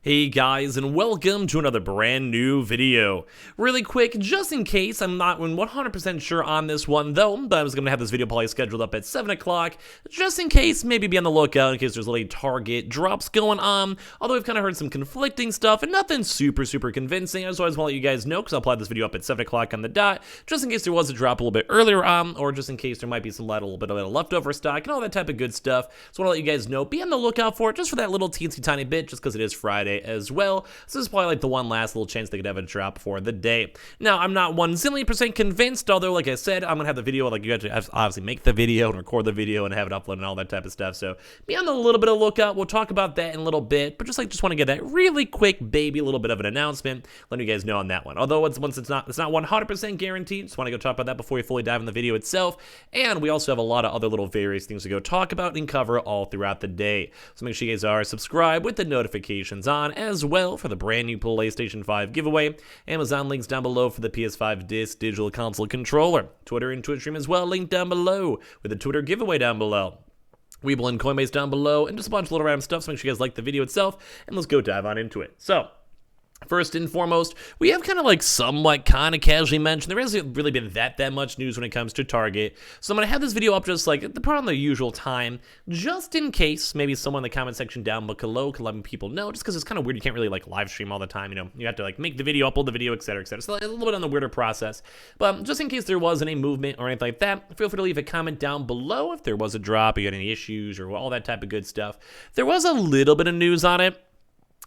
Hey guys, and welcome to another brand new video. Really quick, just in case, I'm not 100% sure on this one though, but I was going to have this video probably scheduled up at 7 o'clock, just in case, maybe be on the lookout in case there's late Target drops going on, although I've kind of heard some conflicting stuff and nothing super convincing. I just always want to let you guys know because I'll apply this video up at 7 o'clock on the dot, just in case there was a drop a little bit earlier on, or just in case there might be some little bit of leftover stock and all that type of good stuff. So I want to let you guys know, be on the lookout for it, just for that little teensy tiny bit, just because it is Friday as well. So this is probably like the one last little chance they could have a drop for the day. Now, I'm not 1,000,000% convinced, although like I said, I'm gonna have the video, like you have to obviously make the video and record the video and have it uploaded and all that type of stuff. So be on a little bit of lookout. We'll talk about that in a little bit, but just want to get that really quick baby little bit of an announcement, letting you guys know on that one. Although it's not 100% guaranteed. Just want to go talk about that before we fully dive in the video itself. And we also have a lot of other little various things to go talk about and cover all throughout the day. So make sure you guys are subscribed with the notifications on as well for the brand new PlayStation 5 giveaway. Amazon links down below for the PS5 Digital Console controller. Twitter and Twitch stream as well, linked down below with the Twitter giveaway down below. Weeble and Coinbase down below, and just a bunch of little random stuff, so make sure you guys like the video itself, and let's go dive on into it. So, first and foremost, we have kind of somewhat kind of casually mentioned, there hasn't really been that much news when it comes to Target, so I'm going to have this video up just around the usual time, just in case maybe someone in the comment section down below can let people know, just because it's kind of weird, you can't really live stream all the time, you know, you have to make the video, upload the video, etc, so a little bit on the weirder process, but just in case there was any movement or anything like that, feel free to leave a comment down below if there was a drop, or you had any issues, or all that type of good stuff. There was a little bit of news on it,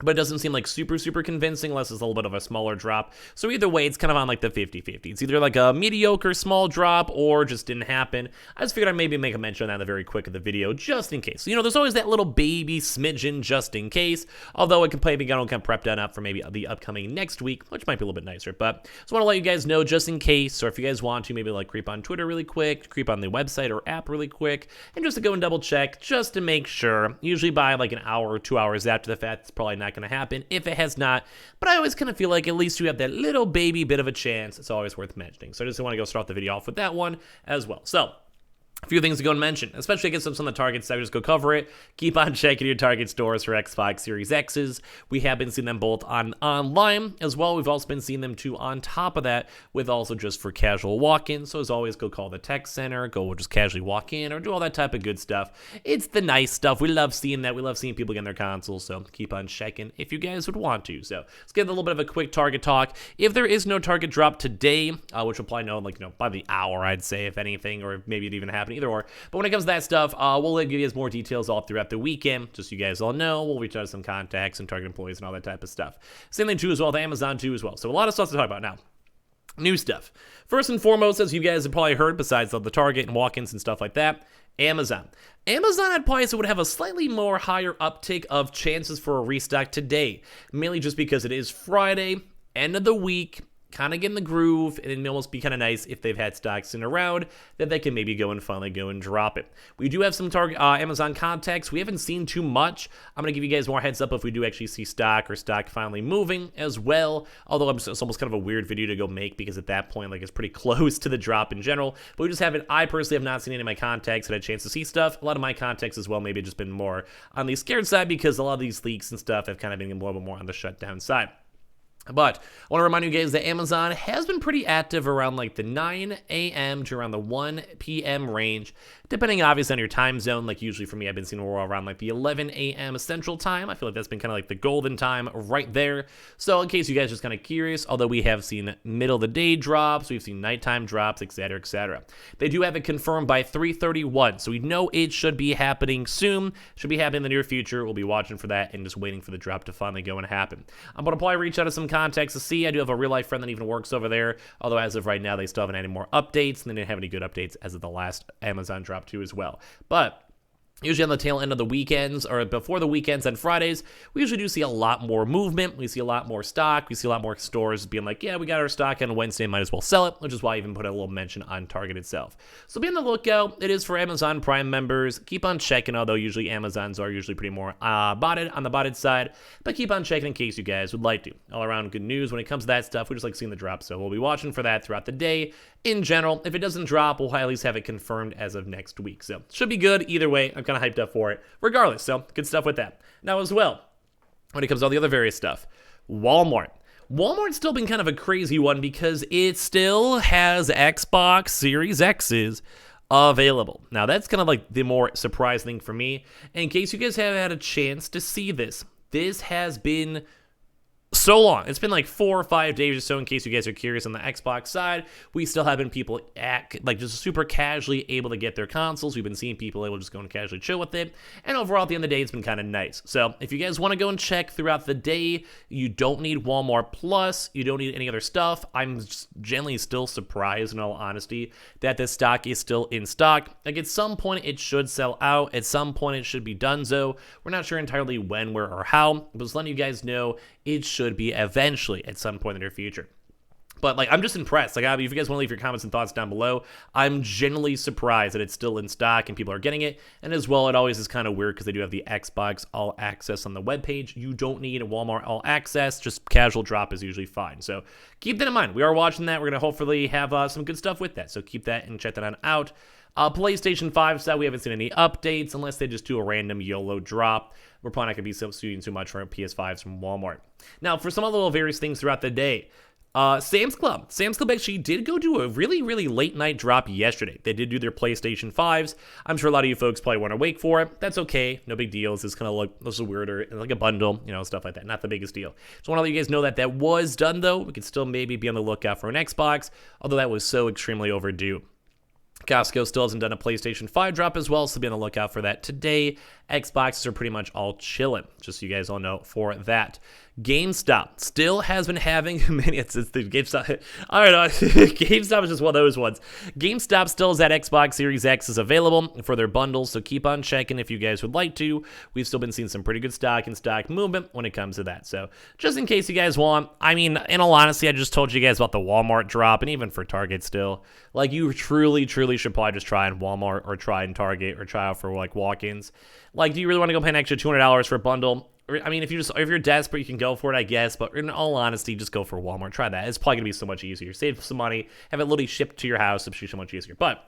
but it doesn't seem super convincing unless it's a little bit of a smaller drop. So either way, it's kind of on the 50-50. It's either a mediocre small drop or just didn't happen. I just figured I'd maybe make a mention of that in the very quick of the video, just in case. So, you know, there's always that little baby smidgen just in case, although it can maybe kind of prep that up for maybe the upcoming next week, which might be a little bit nicer. But just want to let you guys know just in case, or if you guys want to, maybe creep on Twitter really quick, creep on the website or app really quick, and just to go and double check, just to make sure. Usually by an hour or 2 hours after the fact, it's probably not going to happen if it has not, but I always kind of feel like at least you have that little baby bit of a chance. It's always worth mentioning. So I just want to go start the video off with that one as well. So a few things to go and mention, especially against some of the Target stuff. Just go cover it. Keep on checking your Target stores for Xbox Series X's. We have been seeing them both online as well. We've also been seeing them too on top of that with also just for casual walk-in. So as always, go call the tech center, go just casually walk in or do all that type of good stuff. It's the nice stuff. We love seeing that. We love seeing people get their consoles. So keep on checking if you guys would want to. So let's get a little bit of a quick Target talk. If there is no Target drop today, which we'll probably know by the hour, I'd say, if anything, or maybe it even happened. Either or. But when it comes to that stuff, we'll give you guys more details all throughout the weekend. Just so you guys all know, we'll reach out to some contacts and Target employees and all that type of stuff. Same thing too as well with Amazon too as well. So a lot of stuff to talk about now. New stuff. First and foremost, as you guys have probably heard, besides the Target and walk-ins and stuff like that, Amazon. Amazon, I'd probably say, would have a slightly more higher uptick of chances for a restock today. Mainly just because it is Friday, end of the week, kind of get in the groove, and it'd almost be kind of nice if they've had stocks in around that they can maybe go and finally go and drop it. We do have some Target Amazon contacts. We haven't seen too much. I'm going to give you guys more heads up if we do actually see stock or stock finally moving as well, although it's almost kind of a weird video to go make because at that point, it's pretty close to the drop in general, but we just haven't, I personally have not seen any of my contacts that had a chance to see stuff. A lot of my contacts as well maybe just been more on the scared side because a lot of these leaks and stuff have kind of been a little bit more on the shutdown side. But I want to remind you guys that Amazon has been pretty active around the 9 a.m. to around the 1 p.m. range, depending obviously on your time zone. Usually for me, I've been seeing more around the 11 a.m. Central Time. I feel like that's been kind of the golden time right there. So in case you guys are just kind of curious, although we have seen middle of the day drops, we've seen nighttime drops, etc., etc. They do have it confirmed by 3:31, so we know it should be happening soon. Should be happening in the near future. We'll be watching for that and just waiting for the drop to finally go and happen. I'm going to probably reach out to some contacts to see. I do have a real life friend that even works over there, although as of right now they still haven't had any more updates, and they didn't have any good updates as of the last Amazon drop too as well. But usually on the tail end of the weekends or before the weekends and Fridays, we usually do see a lot more movement. We see a lot more stock. We see a lot more stores being yeah, we got our stock on Wednesday, might as well sell it, which is why I even put a little mention on Target itself. So be on the lookout. It is for Amazon Prime members. Keep on checking, although usually Amazons are usually pretty more botted on the botted side, but keep on checking in case you guys would like to. All around good news when it comes to that stuff. We just like seeing the drop, so we'll be watching for that throughout the day. In general, if it doesn't drop, we'll at least have it confirmed as of next week. So should be good either way. I'm kind of hyped up for it regardless. So good stuff with that. Now as well, when it comes to all the other various stuff. Walmart's still been kind of a crazy one because it still has Xbox Series X's available. Now, that's kind of like the more surprising thing for me. In case you guys haven't had a chance to see this, this has been so long. It's been like 4 or 5 days or so, in case you guys are curious. On the Xbox side, we still have been people just super casually able to get their consoles. We've been seeing people able to just go and casually chill with it, and overall at the end of the day, it's been kind of nice. So if you guys want to go and check throughout the day, you don't need Walmart Plus, you don't need any other stuff. I'm just generally still surprised, in all honesty, that this stock is still in stock. Like, at some point it should sell out, at some point it should be donezo. We're not sure entirely when, where, or how, but just letting you guys know it should be eventually at some point in the near future. But like, I'm just impressed. Like, if you guys want to leave your comments and thoughts down below, I'm genuinely surprised that it's still in stock and people are getting it. And as well, it always is kind of weird because they do have the Xbox All Access on the webpage. You don't need a Walmart All Access. Just casual drop is usually fine. So keep that in mind. We are watching that. We're going to hopefully have some good stuff with that. So keep that and check that on out. PlayStation 5 side, we haven't seen any updates unless they just do a random YOLO drop. We're probably not going to be seeing too much for PS5s from Walmart. Now, for some other little various things throughout the day, Sam's Club actually did go do a really, really late night drop yesterday. They did do their PlayStation 5s. I'm sure a lot of you folks probably weren't awake for it. That's okay. No big deal. It's kind of like, this is weirder, like a bundle, stuff like that. Not the biggest deal. Just want to let you guys know that that was done, though. We could still maybe be on the lookout for an Xbox, although that was so extremely overdue. Costco still hasn't done a PlayStation 5 drop as well, so be on the lookout for that today. Xboxes are pretty much all chilling, just so you guys all know for that. GameStop still has been having many. It's the GameStop. I don't know. GameStop is just one of those ones. GameStop still has that Xbox Series X is available for their bundles, so keep on checking if you guys would like to. We've still been seeing some pretty good stock and stock movement when it comes to that. So just in case you guys want, I mean, in all honesty, I just told you guys about the Walmart drop, and even for Target still, like, you truly should probably just try in Walmart or try in Target or try out for like walk-ins. Like, do you really want to go pay an extra $200 for a bundle? I mean, if you're desperate, you can go for it, I guess. But in all honesty, just go for Walmart. Try that. It's probably gonna be so much easier. Save some money. Have it literally shipped to your house. It's so much easier. But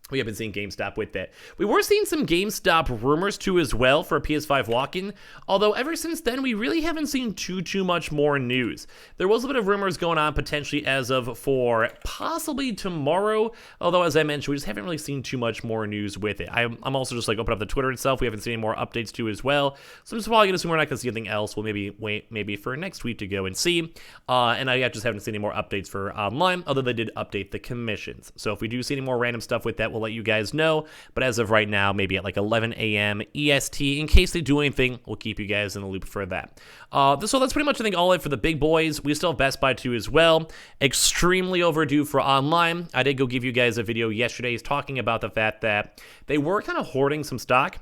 we have been seeing GameStop with that. We were seeing some GameStop rumors too as well for a PS5 walk-in, although ever since then we really haven't seen too much more news. There was a bit of rumors going on potentially as of for possibly tomorrow, although as I mentioned, we just haven't really seen too much more news with it. I'm also just like open up the Twitter itself. We haven't seen any more updates too as well, so I'm just probably gonna assume we're not gonna see anything else. We'll maybe wait for next week to go and see. And I just haven't seen any more updates for online, although they did update the commissions. So if we do see any more random stuff with that, we'll let you guys know. But as of right now, maybe at like 11 a.m. EST, in case they do anything, we'll keep you guys in the loop for that. So that's pretty much, I think, all it for the big boys. We still have Best Buy too as well. Extremely overdue for online. I did go give you guys a video yesterday talking about the fact that they were kind of hoarding some stock.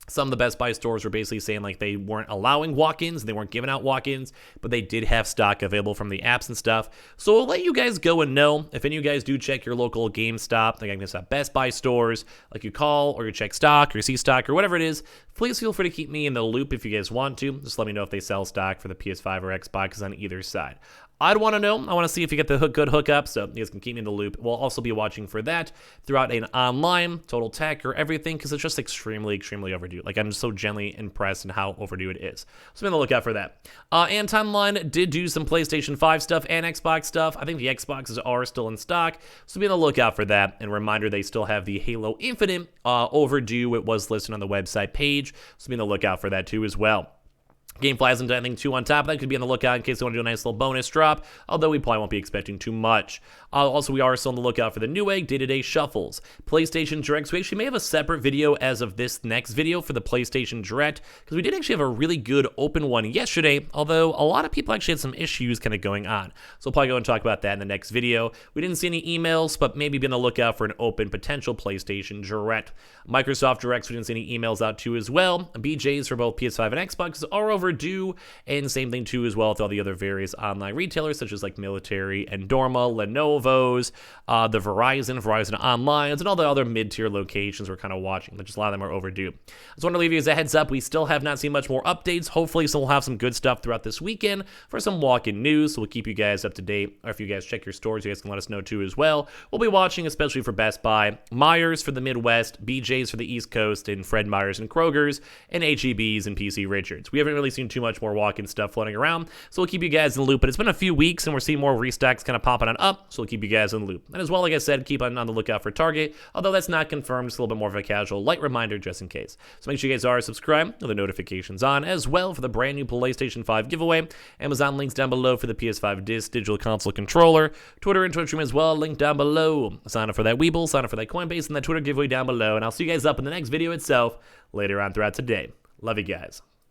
Some of the Best Buy stores were basically saying like they weren't allowing walk-ins and they weren't giving out walk-ins, but they did have stock available from the apps and stuff. So we'll let you guys go and know. If any of you guys do check your local GameStop, like GameStop Best Buy stores, like you call or you check stock or you see stock or whatever it is, please feel free to keep me in the loop if you guys want to. Just let me know if they sell stock for the PS5 or Xbox on either side. I'd want to know. I want to see if you get the good hookup, so you guys can keep me in the loop. We'll also be watching for that throughout an online total tech or everything, because it's just extremely overdue. Like, I'm so genuinely impressed in how overdue it is. So be on the lookout for that. And Timeline did do some PlayStation 5 stuff and Xbox stuff. I think the Xboxes are still in stock, so be on the lookout for that. And reminder, they still have the Halo Infinite overdue. It was listed on the website page, so be on the lookout for that too as well. Gamefly hasn't done anything too on top of that. Could be on the lookout in case they want to do a nice little bonus drop, although we probably won't be expecting too much. Also, we are still on the lookout for the Newegg day-to-day shuffles. PlayStation Direct, so we actually may have a separate video as of this next video for the PlayStation Direct, because we did actually have a really good open one yesterday, although a lot of people actually had some issues kind of going on. So we'll probably go and talk about that in the next video. We didn't see any emails, but maybe be on the lookout for an open potential PlayStation Direct. Microsoft Directs, we didn't see any emails out too as well. BJs for both PS5 and Xbox are overdue, and same thing too as well with all the other various online retailers such as like Military and Dorma, Lenovo's, the Verizon Online, and all the other mid-tier locations we're kind of watching. Just a lot of them are overdue. I just want to leave you as a heads up. We still have not seen much more updates. Hopefully, so we'll have some good stuff throughout this weekend for some walk-in news. So we'll keep you guys up to date. Or if you guys check your stores, you guys can let us know too as well. We'll be watching, especially for Best Buy, Myers for the Midwest, BJ's for the East Coast, and Fred Meyer's and Kroger's, and HEB's and PC Richards. We haven't really seen too much more walk-in stuff floating around, so we'll keep you guys in the loop. But it's been a few weeks, and we're seeing more restocks kind of popping on up, so we'll keep you guys in the loop. And as well, like I said, keep on the lookout for Target, although that's not confirmed, just a little bit more of a casual, light reminder just in case. So make sure you guys are subscribed with the notifications on, as well for the brand new PlayStation 5 giveaway. Amazon links down below for the PS5 Digital Console Controller. Twitter and Twitch stream as well, link down below. Sign up for that Weeble, sign up for that Coinbase, and that Twitter giveaway down below. And I'll see you guys up in the next video itself later on throughout today. Love you guys.